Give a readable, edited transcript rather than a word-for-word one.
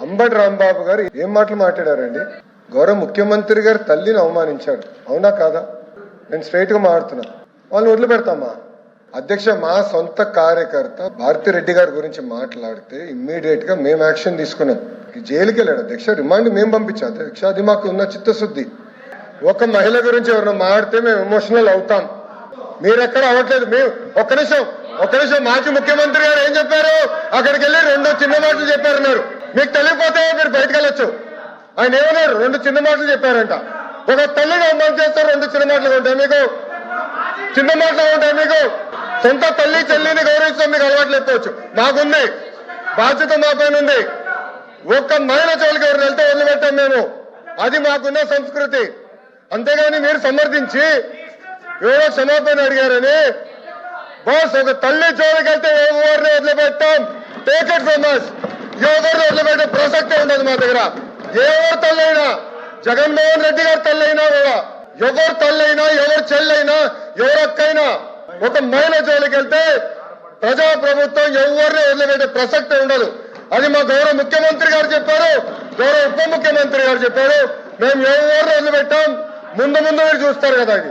అంబటి రాంబాబు గారు ఏం మాటలు మాట్లాడారండి? గౌరవ ముఖ్యమంత్రి గారు తల్లిని అవమానించాడు, అవునా కాదా? నేను స్ట్రైట్ గా మాట్లాడుతున్నా. వాళ్ళని వదిలిపెడతామా? అధ్యక్ష, మా సొంత కార్యకర్త భారతిరెడ్డి గారి గురించి మాట్లాడితే ఇమ్మీడియట్ గా మేము యాక్షన్ తీసుకున్నాం. జైలుకి వెళ్ళాడు అధ్యక్ష, రిమాండ్ మేము పంపించాం అధ్యక్ష. అది మాకు ఉన్న చిత్తశుద్ధి. ఒక మహిళ గురించి ఎవరైనా మాడితే మేము ఎమోషనల్ అవుతాం. మీరెక్కడ అవ్వట్లేదు. మేము ఒక్క నిమిషం మాజీ ముఖ్యమంత్రి గారు ఏం చెప్పారు? అక్కడికి వెళ్ళి 2 చిన్న మాటలు చెప్పారన్నారు. మీకు తెలియపోతే మీరు బయటకు వెళ్ళొచ్చు. ఆయన ఏమన్నారు? 2 చిన్న మాటలు చెప్పారంట. ఒక తల్లిని అవమానం చేస్తారు, 2 చిన్న మాటలు ఉంటాయి మీకు? చిన్న మాటలు ఉంటాయి మీకు? సొంత తల్లి చెల్లిని గౌరవిస్తాం, మీకు అలవాట్లు లేకపోవచ్చు. మాకుంది బాధ్యత, మా పైన ఉంది. ఒక్క మహిళ జోలికి ఎవరు వెళ్తే వదిలిపెట్టాం మేము. అది మాకున్న సంస్కృతి. అంతేగాని మీరు సమర్థించి ఎవరో క్షమాపణ అడిగారని బాస్, ఒక తల్లి జోలికి వెళ్తే ఎవరిని వదిలిపెట్టాం. Take it from us. ఎవరిని వదిలిపెట్టే ప్రసక్తే ఉండదు మా దగ్గర. ఎవరు తల్లైనా, జగన్మోహన్ రెడ్డి గారి తల్లైనా కూడా, ఎవరు తల్లైనా, ఎవరు చెల్లైనా, ఎవరు అక్కైనా, ఒక మహిళ జోలికి వెళ్తే ప్రజాప్రభుత్వం ఎవరిని వదిలిపెట్టే ప్రసక్తే ఉండదు. అది మా గౌరవ ముఖ్యమంత్రి గారు చెప్పారు, గౌరవ ఉప ముఖ్యమంత్రి గారు చెప్పారు. మేము ఎవరిని వదిలిపెట్టాం. ముందు మీరు చూస్తారు కదా. అది